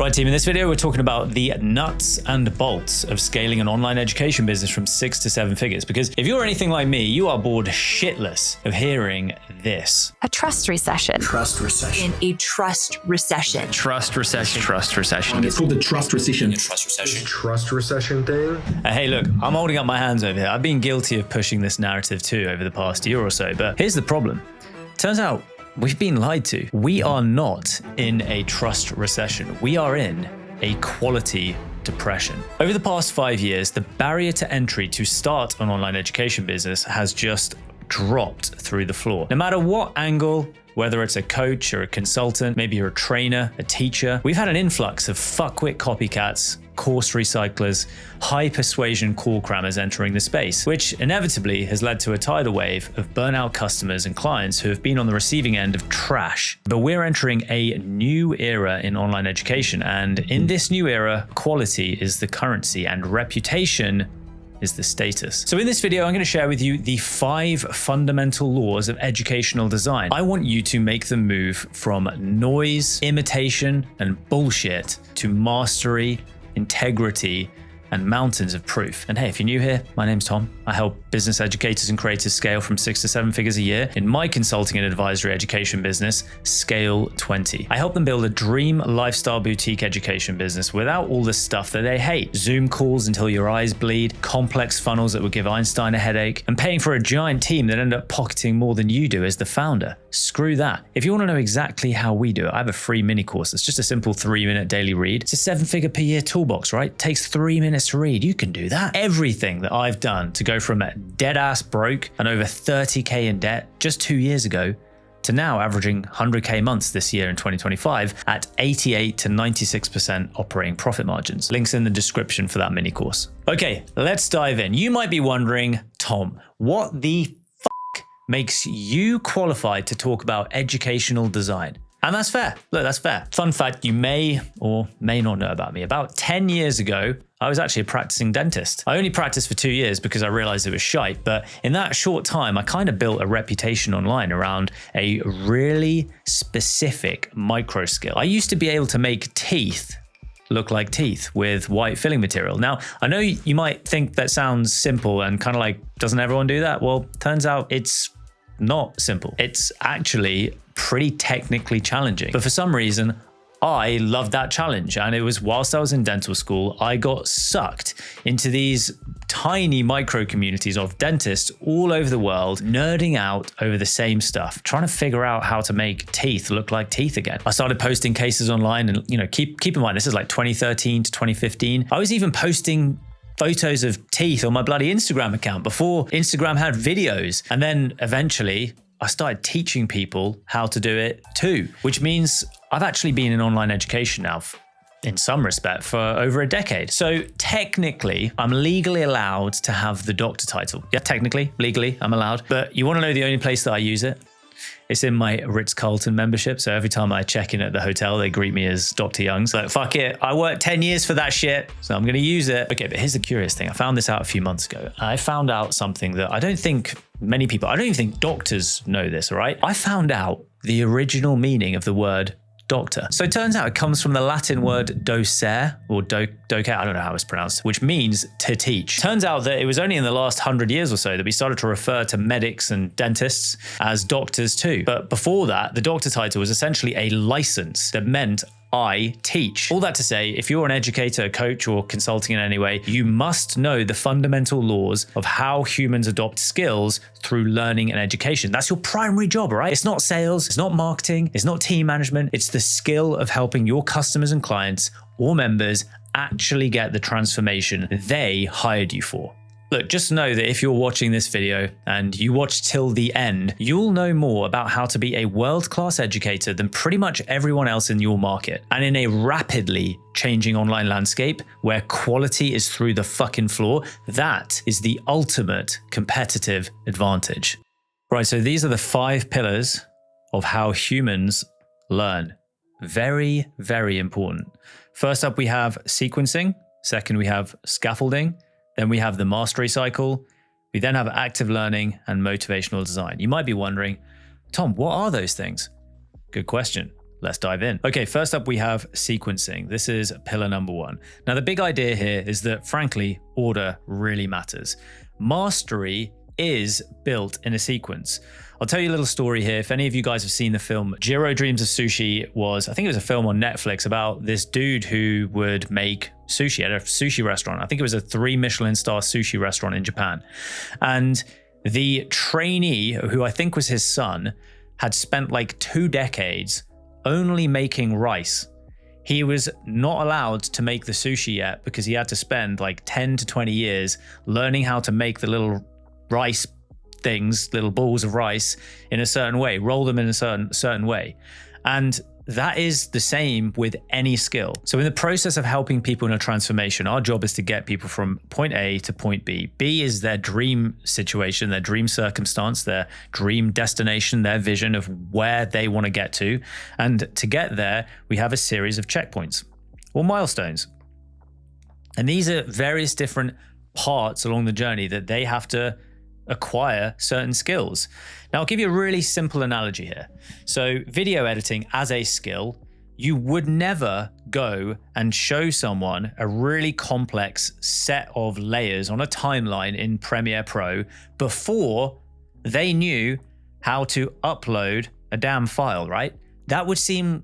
Right, team, in this video, we're talking about the nuts and bolts of scaling an online education business from 6 to 7 figures. Because if you're anything like me, you are bored shitless of hearing this. A trust recession. Trust recession. In a trust recession. Trust recession. Trust recession. It's called the trust recession. Trust recession. Trust recession thing. Hey, look, I'm holding up my hands over here. I've been guilty of pushing this narrative too over the past year or so, but here's the problem. Turns out we've been lied to. We are not in a trust recession. We are in a quality depression. Over the past 5 years, the barrier to entry to start an online education business has just dropped through the floor. No matter what angle, whether it's a coach or a consultant, maybe you're a trainer, a teacher, we've had an influx of fuckwit copycats, course recyclers, high persuasion call crammers entering the space, which inevitably has led to a tidal wave of burnout customers and clients who have been on the receiving end of trash. But we're entering a new era in online education, and in this new era, quality is the currency and reputation is the status. So in this video, I'm going to share with you the 5 fundamental laws of educational design. I want you to make the move from noise, imitation, and bullshit to mastery, integrity, and mountains of proof. And hey, if you're new here, my name's Tom. I help business educators and creators scale from 6 to 7 figures a year in my consulting and advisory education business, Scale 20. I help them build a dream lifestyle boutique education business without all the stuff that they hate. Zoom calls until your eyes bleed, complex funnels that would give Einstein a headache, and paying for a giant team that end up pocketing more than you do as the founder. Screw that. If you want to know exactly how we do it, I have a free mini course. It's just a simple 3-minute daily read. It's a 7-figure per year toolbox, right? It takes 3 minutes to read. You can do that. Everything that I've done to go from dead ass broke and over 30K in debt just 2 years ago to now averaging 100K months this year in 2025 at 88 to 96% operating profit margins. Links in the description for that mini course. Okay, let's dive in. You might be wondering, Tom, what the makes you qualified to talk about educational design? And that's fair. Look, that's fair. Fun fact you may or may not know about me. About 10 years ago, I was actually a practicing dentist. I only practiced for 2 years because I realized it was shite. But in that short time, I kind of built a reputation online around a really specific micro skill. I used to be able to make teeth look like teeth with white filling material. Now, I know you might think that sounds simple and kind of like, doesn't everyone do that? Well, turns out it's not simple. It's actually pretty technically challenging. But for some reason, I loved that challenge. And it was whilst I was in dental school, I got sucked into these tiny micro communities of dentists all over the world, nerding out over the same stuff, trying to figure out how to make teeth look like teeth again. I started posting cases online and, keep in mind, this is like 2013 to 2015. I was even posting photos of teeth on my bloody Instagram account before Instagram had videos. And then eventually I started teaching people how to do it too, which means I've actually been in online education now in some respect for over a decade. So technically, I'm legally allowed to have the doctor title. Yeah, technically, legally, I'm allowed. But you want to know the only place that I use it? It's in my Ritz-Carlton membership. So every time I check in at the hotel, they greet me as Dr. Young. So fuck it. I worked 10 years for that shit, so I'm going to use it. Okay, but here's the curious thing. I found this out a few months ago. I found out something that I don't think many people, I don't even think doctors know this, all right? I found out the original meaning of the word doctor. So it turns out it comes from the Latin word docere or docere, I don't know how it's pronounced, which means to teach. Turns out that it was only in the last 100 years or so that we started to refer to medics and dentists as doctors too. But before that, the doctor title was essentially a license that meant I teach. All that to say, if you're an educator, coach, or consulting in any way, you must know the fundamental laws of how humans adopt skills through learning and education. That's your primary job, right? It's not sales, it's not marketing, it's not team management. It's the skill of helping your customers and clients or members actually get the transformation they hired you for. Look, just know that if you're watching this video and you watch till the end, you'll know more about how to be a world-class educator than pretty much everyone else in your market. And in a rapidly changing online landscape where quality is through the fucking floor, that is the ultimate competitive advantage. Right, so these are the 5 pillars of how humans learn. Very, very important. First up, we have sequencing. Second, we have scaffolding. Then we have the mastery cycle. We then have active learning and motivational design. You might be wondering, Tom, what are those things? Good question. let's dive in. Okay, first up we have sequencing. This is pillar number 1. Now the big idea here is that frankly, order really matters. Mastery is built in a sequence. I'll tell you a little story here. If any of you guys have seen the film Jiro Dreams of Sushi, I think it was a film on Netflix about this dude who would make sushi at a sushi restaurant. I think it was a 3 Michelin star sushi restaurant in Japan. And the trainee, who I think was his son, had spent like 2 decades only making rice. He was not allowed to make the sushi yet because he had to spend like 10 to 20 years learning how to make the little rice things, little balls of rice in a certain way, roll them in a certain way. And that is the same with any skill. So in the process of helping people in a transformation, our job is to get people from point A to point B. B is their dream situation, their dream circumstance, their dream destination, their vision of where they want to get to. And to get there, we have a series of checkpoints or milestones. And these are various different parts along the journey that they have to acquire certain skills. Now, I'll give you a really simple analogy here. So video editing as a skill, you would never go and show someone a really complex set of layers on a timeline in Premiere Pro before they knew how to upload a damn file, right? That would seem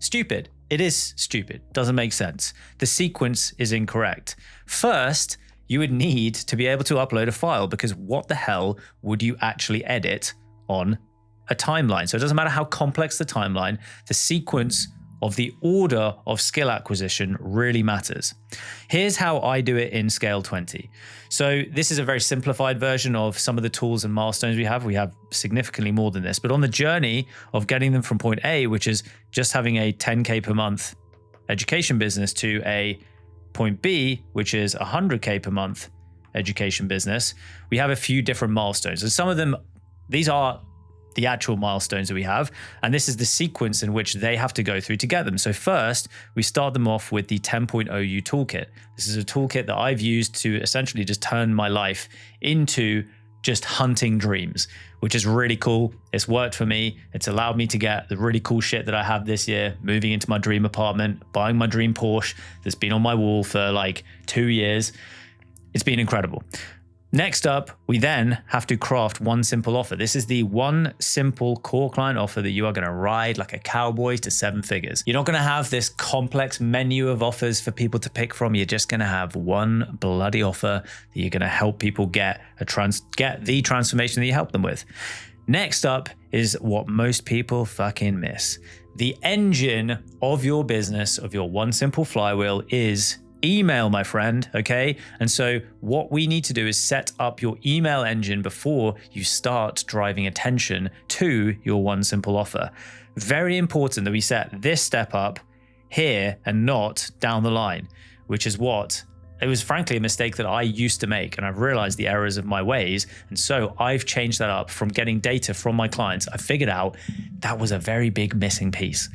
stupid. It is stupid. Doesn't make sense. The sequence is incorrect. First, you would need to be able to upload a file, because what the hell would you actually edit on a timeline? So it doesn't matter how complex the timeline, the sequence of the order of skill acquisition really matters. Here's how I do it in Scale 20. So this is a very simplified version of some of the tools and milestones we have. We have significantly more than this, but on the journey of getting them from point A, which is just having a 10K per month education business, to a point B, which is 100K per month education business, we have a few different milestones. And some of them, these are the actual milestones that we have. And this is the sequence in which they have to go through to get them. So first, we start them off with the 10.0U toolkit. This is a toolkit that I've used to essentially just turn my life into just hunting dreams, which is really cool. It's worked for me. It's allowed me to get the really cool shit that I have this year, moving into my dream apartment, buying my dream Porsche that's been on my wall for like 2 years. It's been incredible. Next up, we then have to craft one simple offer. This is the one simple core client offer that you are going to ride like a cowboy to 7 figures. You're not going to have this complex menu of offers for people to pick from. You're just going to have one bloody offer that you're going to help people get the transformation that you help them with. Next up is what most people fucking miss. The engine of your business, of your one simple flywheel, is email, my friend, okay? And so what we need to do is set up your email engine before you start driving attention to your one simple offer. Very important that we set this step up here and not down the line, which is what it was frankly a mistake that I used to make, and I've realized the errors of my ways. And so I've changed that up from getting data from my clients. I figured out that was a very big missing piece.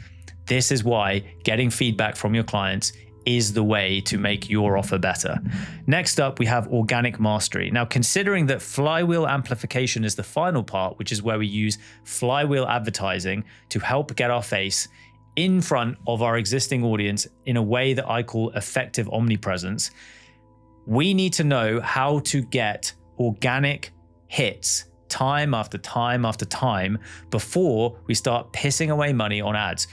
This is why getting feedback from your clients is the way to make your offer better. Next up, we have organic mastery. Now, considering that flywheel amplification is the final part, which is where we use flywheel advertising to help get our face in front of our existing audience in a way that I call effective omnipresence, we need to know how to get organic hits time after time after time before we start pissing away money on ads.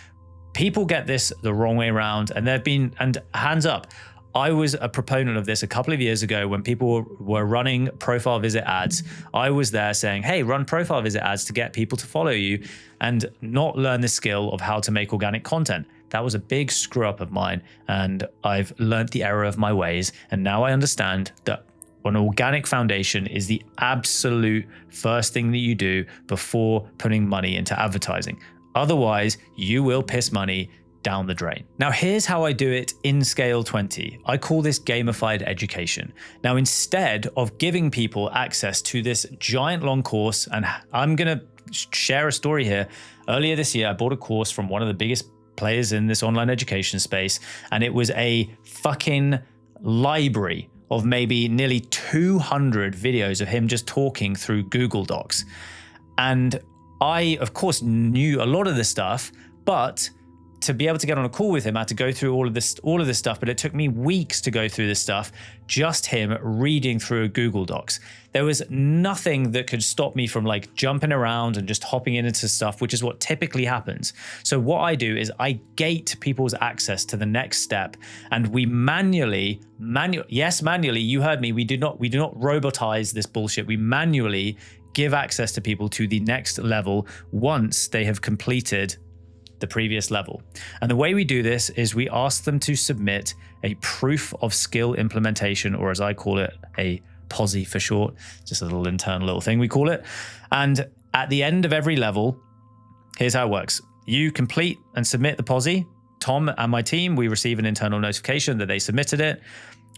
People get this the wrong way around, and and hands up, I was a proponent of this a couple of years ago when people were running profile visit ads. I was there saying, hey, run profile visit ads to get people to follow you and not learn the skill of how to make organic content. That was a big screw up of mine, and I've learned the error of my ways. And now I understand that an organic foundation is the absolute first thing that you do before putting money into advertising. Otherwise, you will piss money down the drain. Now, here's how I do it in Scale 20. I call this gamified education. Now, instead of giving people access to this giant long course, and I'm going to share a story here. Earlier this year, I bought a course from one of the biggest players in this online education space, and it was a fucking library of maybe nearly 200 videos of him just talking through Google Docs. And I, of course, knew a lot of this stuff, but to be able to get on a call with him, I had to go through all of this stuff, but it took me weeks to go through this stuff, just him reading through a Google Docs. There was nothing that could stop me from like jumping around and just hopping into stuff, which is what typically happens. So what I do is I gate people's access to the next step, and we manually, you heard me, we do not robotize this bullshit. We manually give access to people to the next level once they have completed the previous level. And the way we do this is we ask them to submit a proof of skill implementation, or as I call it, a POSI for short, just a little internal little thing we call it. And at the end of every level, here's how it works. You complete and submit the POSI. Tom and my team, we receive an internal notification that they submitted it.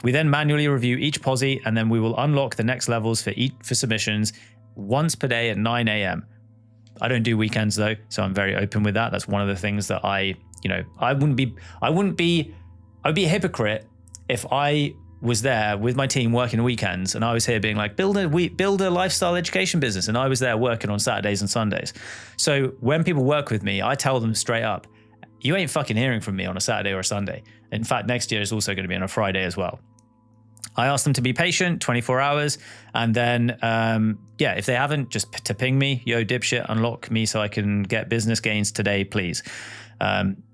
We then manually review each POSI, and then we will unlock the next levels for submissions once per day at 9 a.m. I don't do weekends though, so I'm very open with that. That's one of the things that I would be a hypocrite if I was there with my team working weekends and I was here being like, build a lifestyle education business, and I was there working on Saturdays and Sundays. So when people work with me, I tell them straight up, you ain't fucking hearing from me on a Saturday or a Sunday. In fact, next year is also going to be on a Friday as well. I ask them to be patient, 24 hours. And then, if they haven't, just to ping me, yo, dipshit, unlock me so I can get business gains today, please.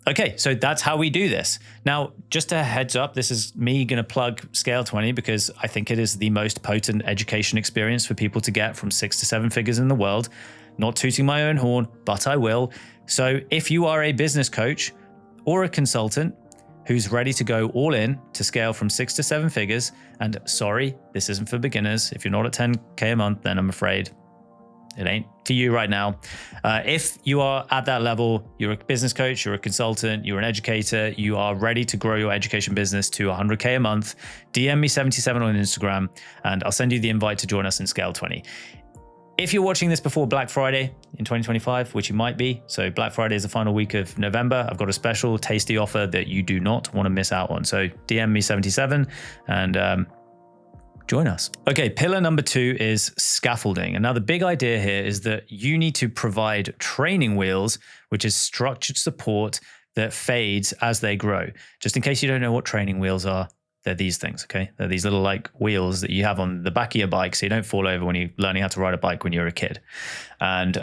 Okay, so that's how we do this. Now, just a heads up, this is me going to plug Scale 20 because I think it is the most potent education experience for people to get from 6 to 7 figures in the world. Not tooting my own horn, but I will. So if you are a business coach or a consultant who's ready to go all in to scale from 6 to 7 figures, and sorry, this isn't for beginners. If you're not at 10K a month, then I'm afraid it ain't for you right now. If you are at that level, you're a business coach, you're a consultant, you're an educator, you are ready to grow your education business to 100K a month, DM me 77 on Instagram, and I'll send you the invite to join us in Scale 20. If you're watching this before Black Friday in 2025, which you might be, so Black Friday is the final week of November, I've got a special tasty offer that you do not want to miss out on. So DM me 77 and join us. Okay, pillar number 2 is scaffolding. And now the big idea here is that you need to provide training wheels, which is structured support that fades as they grow. Just in case you don't know what training wheels are, they're these things, okay? They're these little like wheels that you have on the back of your bike so you don't fall over when you're learning how to ride a bike when you're a kid. And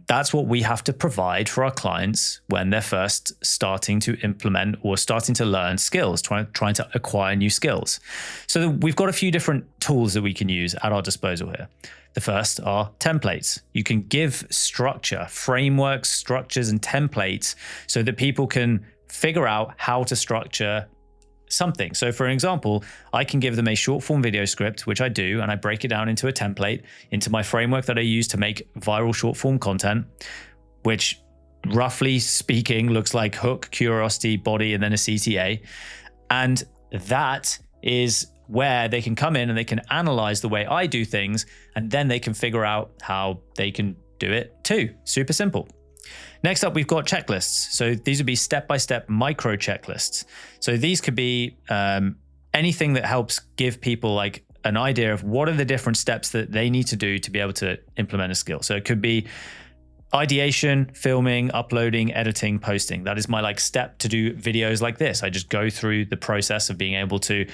that's what we have to provide for our clients when they're first starting to implement or starting to learn skills, trying to acquire new skills. So we've got a few different tools that we can use at our disposal here. The first are templates. You can give structure, frameworks, structures, and templates so that people can figure out how to structure something. So for an example, I can give them a short form video script, which I do, and I break it down into a template, into my framework that I use to make viral short form content, which roughly speaking looks like hook, curiosity, body, and then a CTA. And that is where they can come in and they can analyze the way I do things, and then they can figure out how they can do it too. Super simple. Next up, we've got checklists. So these would be step-by-step micro checklists. So these could be anything that helps give people like an idea of what are the different steps that they need to do to be able to implement a skill. So it could be ideation, filming, uploading, editing, posting. That is my like step to do videos like this. I just go through the process of being able to,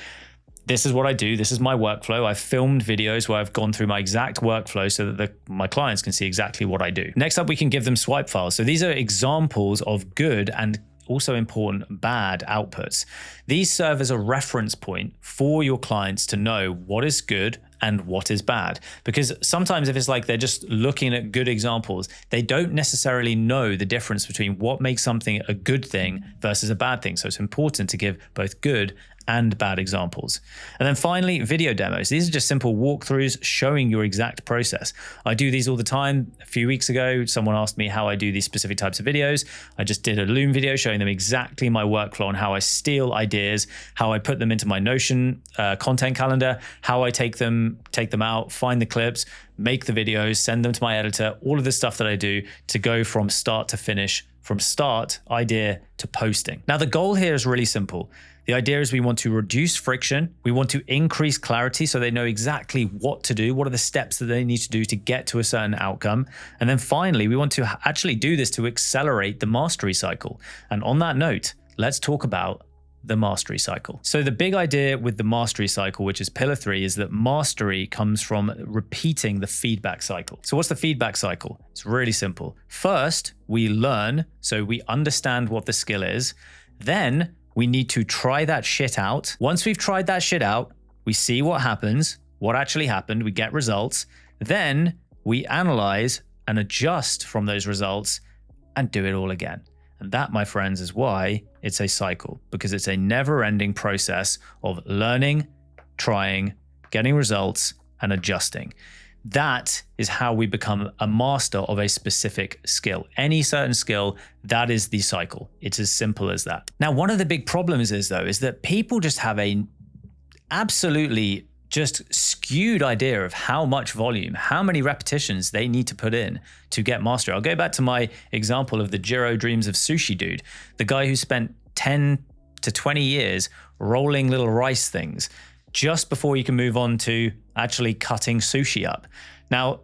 this is what I do. This is my workflow. I've filmed videos where I've gone through my exact workflow so that my clients can see exactly what I do. Next up, we can give them swipe files. So these are examples of good and also important bad outputs. These serve as a reference point for your clients to know what is good and what is bad. Because sometimes if it's like they're just looking at good examples, they don't necessarily know the difference between what makes something a good thing versus a bad thing. So it's important to give both good and bad examples. And then finally, video demos. These are just simple walkthroughs showing your exact process. I do these all the time. A few weeks ago, someone asked me how I do these specific types of videos. I just did a Loom video showing them exactly my workflow on how I steal ideas, how I put them into my Notion content calendar, how I take them out, find the clips, make the videos, send them to my editor, all of the stuff that I do to go from start to finish, from start idea to posting. Now, the goal here is really simple. The idea is we want to reduce friction. We want to increase clarity so they know exactly what to do. What are the steps that they need to do to get to a certain outcome? And then finally, we want to actually do this to accelerate the mastery cycle. And on that note, let's talk about the mastery cycle. So the big idea with the mastery cycle, which is pillar 3, is that mastery comes from repeating the feedback cycle. So what's the feedback cycle? It's really simple. First, we learn, so we understand what the skill is. Then we need to try that shit out. Once we've tried that shit out, we see what happens, what actually happened, we get results. Then we analyze and adjust from those results and do it all again. And that, my friends, is why it's a cycle, because it's a never-ending process of learning, trying, getting results, and adjusting. That is how we become a master of a specific skill. Any certain skill, that is the cycle. It's as simple as that. Now, one of the big problems is that people just have a absolutely just skewed idea of how much volume, how many repetitions they need to put in to get mastery. I'll go back to my example of the Jiro Dreams of Sushi dude, the guy who spent 10 to 20 years rolling little rice things just before you can move on to actually cutting sushi up. Now,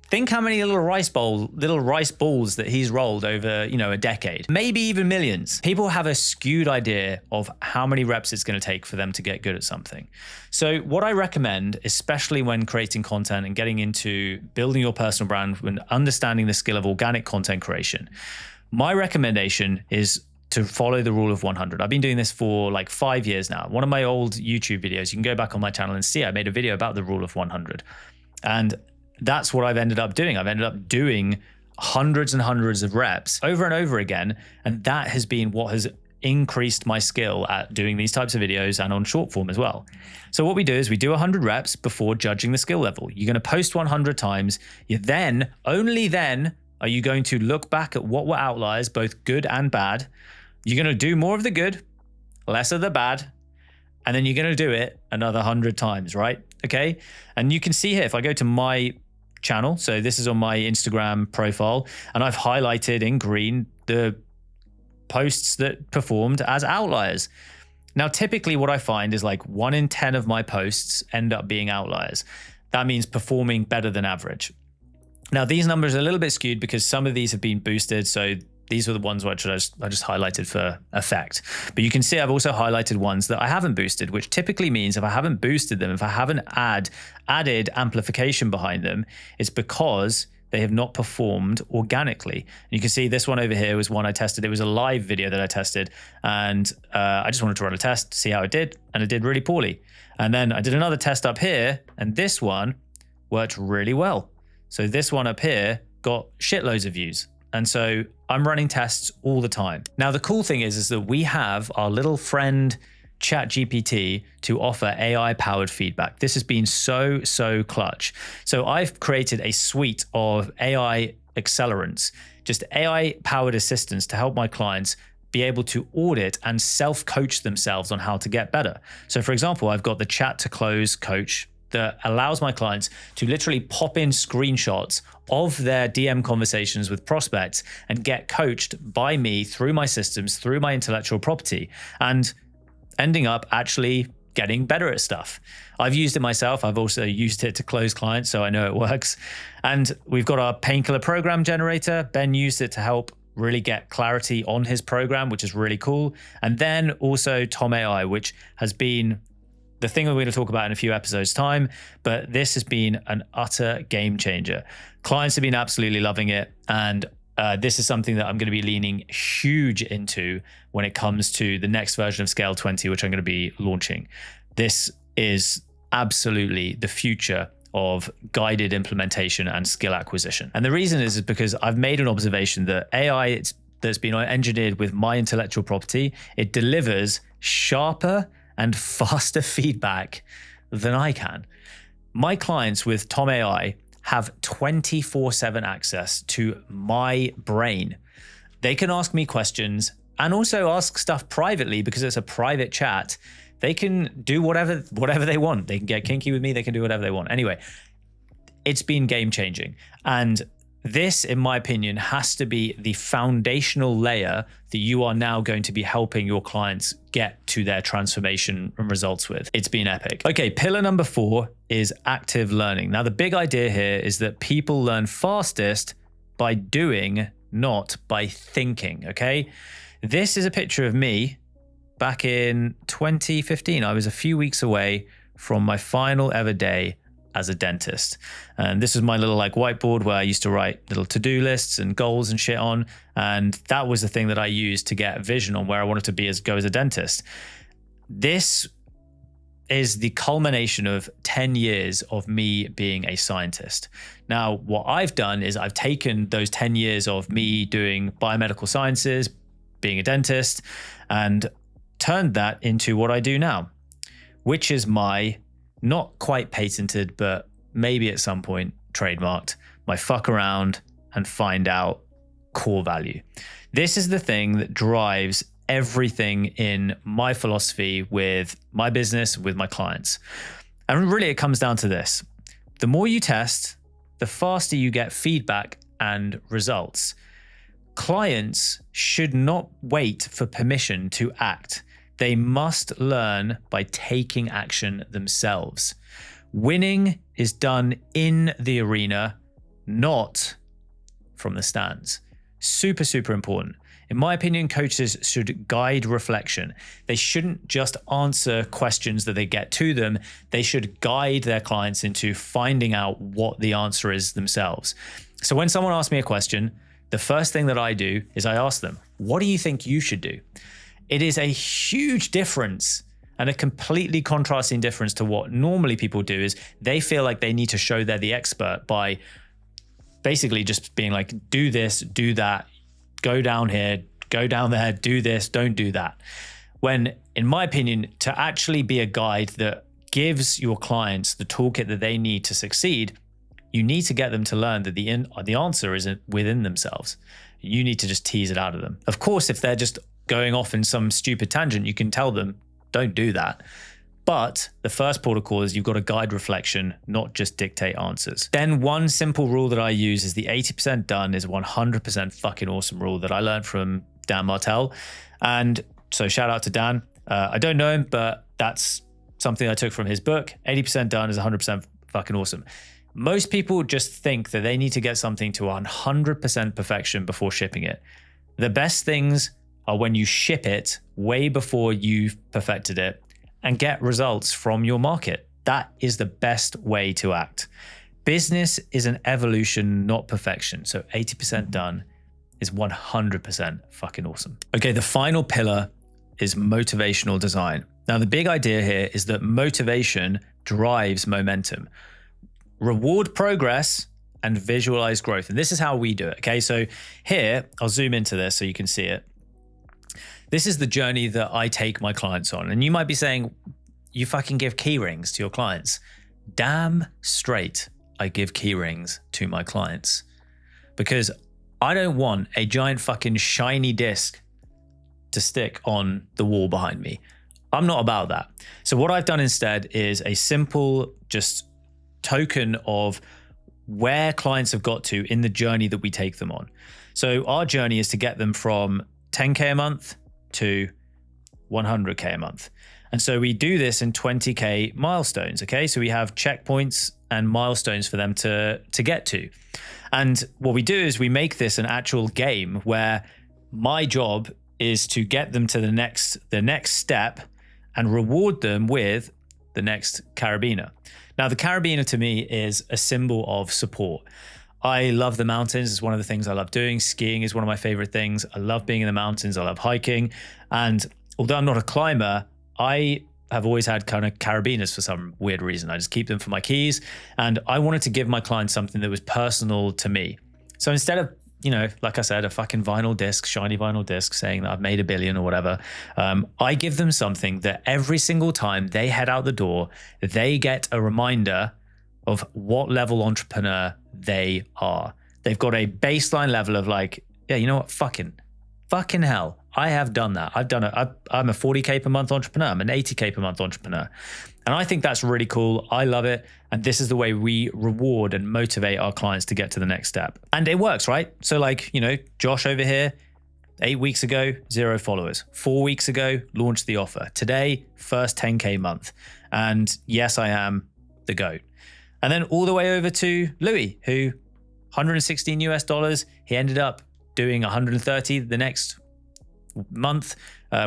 think how many little rice balls that he's rolled over, a decade, maybe even millions. People have a skewed idea of how many reps it's going to take for them to get good at something. So what I recommend, especially when creating content and getting into building your personal brand and understanding the skill of organic content creation, my recommendation is to follow the rule of 100. I've been doing this for like 5 years now. One of my old YouTube videos, you can go back on my channel and see, I made a video about the rule of 100. And that's what I've ended up doing. I've ended up doing hundreds and hundreds of reps over and over again. And that has been what has increased my skill at doing these types of videos and on short form as well. So what we do is we do 100 reps before judging the skill level. You're going to post 100 times. Only then are you going to look back at what were outliers, both good and bad. You're going to do more of the good, less of the bad. And then you're going to do it another 100 times, right? Okay. And you can see here, if I go to my channel, so this is on my Instagram profile, and I've highlighted in green the posts that performed as outliers. Now, typically what I find is like 1 in 10 of my posts end up being outliers. That means performing better than average. Now, these numbers are a little bit skewed because some of these have been boosted. So these are the ones which I just highlighted for effect. But you can see I've also highlighted ones that I haven't boosted, which typically means if I haven't boosted them, if I haven't added amplification behind them, it's because they have not performed organically. And you can see this one over here was one I tested. It was a live video that I tested. And I just wanted to run a test to see how it did. And it did really poorly. And then I did another test up here. And this one worked really well. So this one up here got shitloads of views. And so I'm running tests all the time. Now, the cool thing is that we have our little friend ChatGPT to offer AI-powered feedback. This has been so clutch. So I've created a suite of AI accelerants, just AI-powered assistants to help my clients be able to audit and self-coach themselves on how to get better. So for example, I've got the Chat to Close coach that allows my clients to literally pop in screenshots of their DM conversations with prospects and get coached by me through my systems, through my intellectual property, and ending up actually getting better at stuff. I've used it myself. I've also used it to close clients, so I know it works. And we've got our painkiller program generator. Ben used it to help really get clarity on his program, which is really cool. And then also Tom AI, which has been the thing we're going to talk about in a few episodes time, but this has been an utter game changer. Clients have been absolutely loving it. And this is something that I'm going to be leaning huge into when it comes to the next version of Scale 20, which I'm going to be launching. This is absolutely the future of guided implementation and skill acquisition. And the reason is because I've made an observation that AI that's been engineered with my intellectual property, it delivers sharper and faster feedback than I can. My clients with Tom AI have 24/7 access to my brain. They can ask me questions and also ask stuff privately because it's a private chat. They can do whatever they want. They can get kinky with me. They can do whatever they want. Anyway, it's been game changing. And this, in my opinion, has to be the foundational layer that you are now going to be helping your clients get to their transformation and results with. It's been epic. Okay, pillar number 4 is active learning. Now, the big idea here is that people learn fastest by doing, not by thinking, okay? This is a picture of me back in 2015. I was a few weeks away from my final ever day as a dentist. And this is my little like whiteboard where I used to write little to-do lists and goals and shit on. And that was the thing that I used to get vision on where I wanted to be go as a dentist. This is the culmination of 10 years of me being a scientist. Now, what I've done is I've taken those 10 years of me doing biomedical sciences, being a dentist, and turned that into what I do now, which is my not quite patented, but maybe at some point trademarked, my fuck around and find out core value. This is the thing that drives everything in my philosophy with my business, with my clients. And really it comes down to this. The more you test, the faster you get feedback and results. Clients should not wait for permission to act. They must learn by taking action themselves. Winning is done in the arena, not from the stands. Super, super important. In my opinion, coaches should guide reflection. They shouldn't just answer questions that they get to them. They should guide their clients into finding out what the answer is themselves. So when someone asks me a question, the first thing that I do is I ask them, what do you think you should do? It is a huge difference and a completely contrasting difference to what normally people do is they feel like they need to show they're the expert by basically just being like, do this, do that, go down here, go down there, do this, don't do that. When, in my opinion, to actually be a guide that gives your clients the toolkit that they need to succeed, you need to get them to learn that the answer isn't within themselves. You need to just tease it out of them. Of course, if they're just going off in some stupid tangent, you can tell them, don't do that. But the first protocol is you've got to guide reflection, not just dictate answers. Then one simple rule that I use is the 80% done is 100% fucking awesome rule that I learned from Dan Martell. And so shout out to Dan. I don't know him, but that's something I took from his book. 80% done is 100% fucking awesome. Most people just think that they need to get something to 100% perfection before shipping it. The best things are when you ship it way before you've perfected it and get results from your market. That is the best way to act. Business is an evolution, not perfection. So 80% done is 100% fucking awesome. Okay, the final pillar is motivational design. Now, the big idea here is that motivation drives momentum. Reward progress and visualize growth. And this is how we do it. Okay, so here, I'll zoom into this so you can see it. This is the journey that I take my clients on. And you might be saying, you fucking give key rings to your clients. Damn straight, I give key rings to my clients because I don't want a giant fucking shiny disc to stick on the wall behind me. I'm not about that. So what I've done instead is a simple just token of where clients have got to in the journey that we take them on. So our journey is to get them from 10K a month to 100K a month. And so we do this in 20K milestones, okay? So we have checkpoints and milestones for them to get to. And what we do is we make this an actual game where my job is to get them to the next step and reward them with the next carabiner. Now, the carabiner to me is a symbol of support. I love the mountains. It's one of the things I love doing. Skiing is one of my favorite things. I love being in the mountains. I love hiking. And although I'm not a climber, I have always had kind of carabiners for some weird reason. I just keep them for my keys. And I wanted to give my clients something that was personal to me. So instead of, like I said, a fucking vinyl disc, shiny vinyl disc saying that I've made $1 billion or whatever, I give them something that every single time they head out the door, they get a reminder of what level entrepreneur they are. They've got a baseline level of like, yeah, you know what? Fucking hell. I have done that. I'm a 40K per month entrepreneur. I'm an 80K per month entrepreneur. And I think that's really cool. I love it. And this is the way we reward and motivate our clients to get to the next step. And it works, right? So like, Josh over here, 8 weeks ago, 0 followers. 4 weeks ago, launched the offer. Today, first 10K month. And yes, I am the GOAT. And then all the way over to Louis, who 116 US dollars, he ended up doing 130 the next month,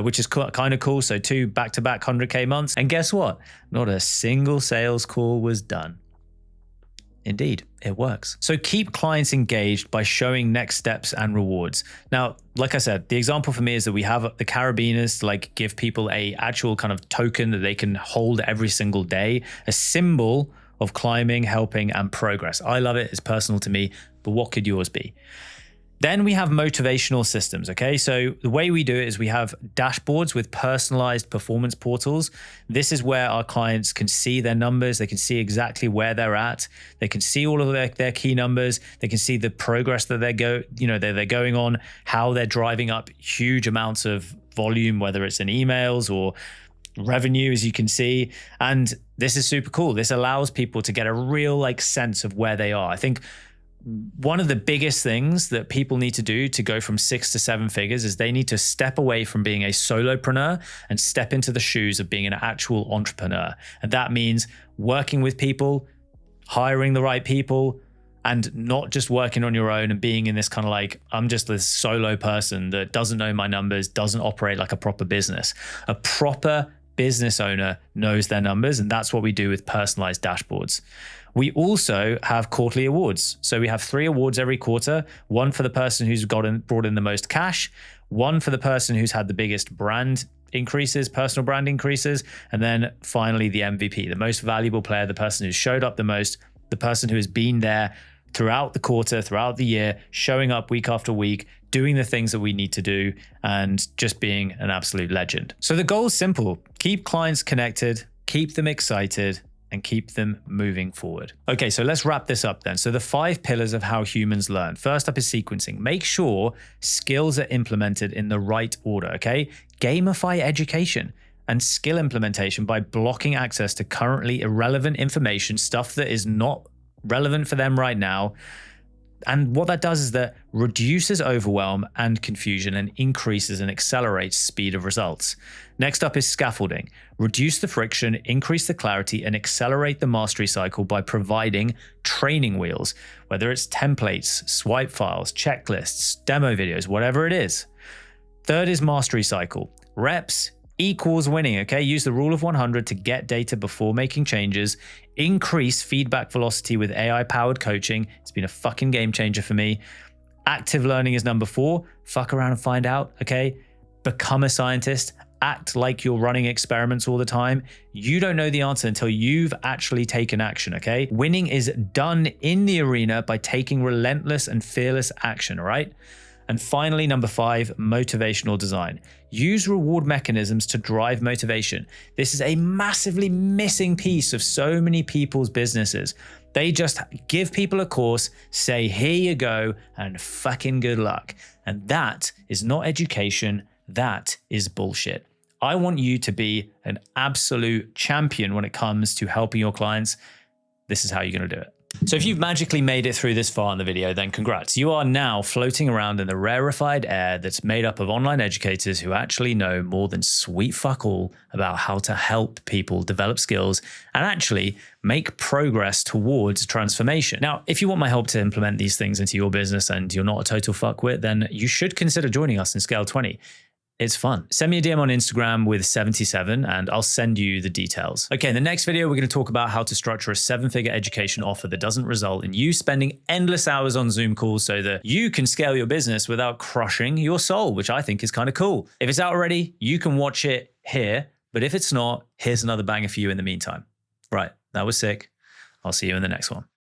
which is kind of cool. So 2 back-to-back 100K months. And guess what? Not a single sales call was done. Indeed, it works. So keep clients engaged by showing next steps and rewards. Now, like I said, the example for me is that we have the carabiners to like give people a actual kind of token that they can hold every single day, a symbol of climbing, helping, and progress. I love it. It's personal to me, but what could yours be? Then we have motivational systems, okay? So the way we do it is we have dashboards with personalized performance portals. This is where our clients can see their numbers. They can see exactly where they're at. They can see all of their key numbers. They can see the progress that they're going on, how they're driving up huge amounts of volume, whether it's in emails or revenue, as you can see. And this is super cool. This allows people to get a real like sense of where they are. I think one of the biggest things that people need to do to go from 6 to 7 figures is they need to step away from being a solopreneur and step into the shoes of being an actual entrepreneur. And that means working with people, hiring the right people, and not just working on your own and being in this kind of like, I'm just this solo person that doesn't know my numbers, doesn't operate like a proper business. A proper business owner knows their numbers, and that's what we do with personalized dashboards. We also have quarterly awards. So we have 3 awards every quarter, one for the person who's brought in the most cash, one for the person who's had the biggest brand increases, personal brand increases, and then finally the MVP, the most valuable player, the person who showed up the most, the person who has been there throughout the quarter, throughout the year, showing up week after week, doing the things that we need to do, and just being an absolute legend. So the goal is simple. Keep clients connected, keep them excited, and keep them moving forward. Okay, so let's wrap this up then. So the 5 pillars of how humans learn. First up is sequencing. Make sure skills are implemented in the right order, okay? Gamify education and skill implementation by blocking access to currently irrelevant information, stuff that is not relevant for them right now. And what that does is that reduces overwhelm and confusion and increases and accelerates speed of results. Next up is scaffolding. Reduce the friction, increase the clarity, and accelerate the mastery cycle by providing training wheels, whether it's templates, swipe files, checklists, demo videos, whatever it is. Third is mastery cycle. Reps equals winning, okay? Use the rule of 100 to get data before making changes. Increase feedback velocity with AI-powered coaching. It's been a fucking game changer for me. Active learning is number 4. Fuck around and find out, okay? Become a scientist. Act like you're running experiments all the time. You don't know the answer until you've actually taken action, okay? Winning is done in the arena by taking relentless and fearless action, all right? And finally, number 5, motivational design. Use reward mechanisms to drive motivation. This is a massively missing piece of so many people's businesses. They just give people a course, say, here you go, and fucking good luck. And that is not education. That is bullshit. I want you to be an absolute champion when it comes to helping your clients. This is how you're going to do it. So if you've magically made it through this far in the video, then congrats. You are now floating around in the rarefied air that's made up of online educators who actually know more than sweet fuck all about how to help people develop skills and actually make progress towards transformation. Now, if you want my help to implement these things into your business and you're not a total fuckwit, then you should consider joining us in Scale 20. It's fun. Send me a DM on Instagram with 77 and I'll send you the details. Okay, in the next video, we're going to talk about how to structure a 7-figure education offer that doesn't result in you spending endless hours on Zoom calls so that you can scale your business without crushing your soul, which I think is kind of cool. If it's out already, you can watch it here, but if it's not, here's another banger for you in the meantime. Right, that was sick. I'll see you in the next one.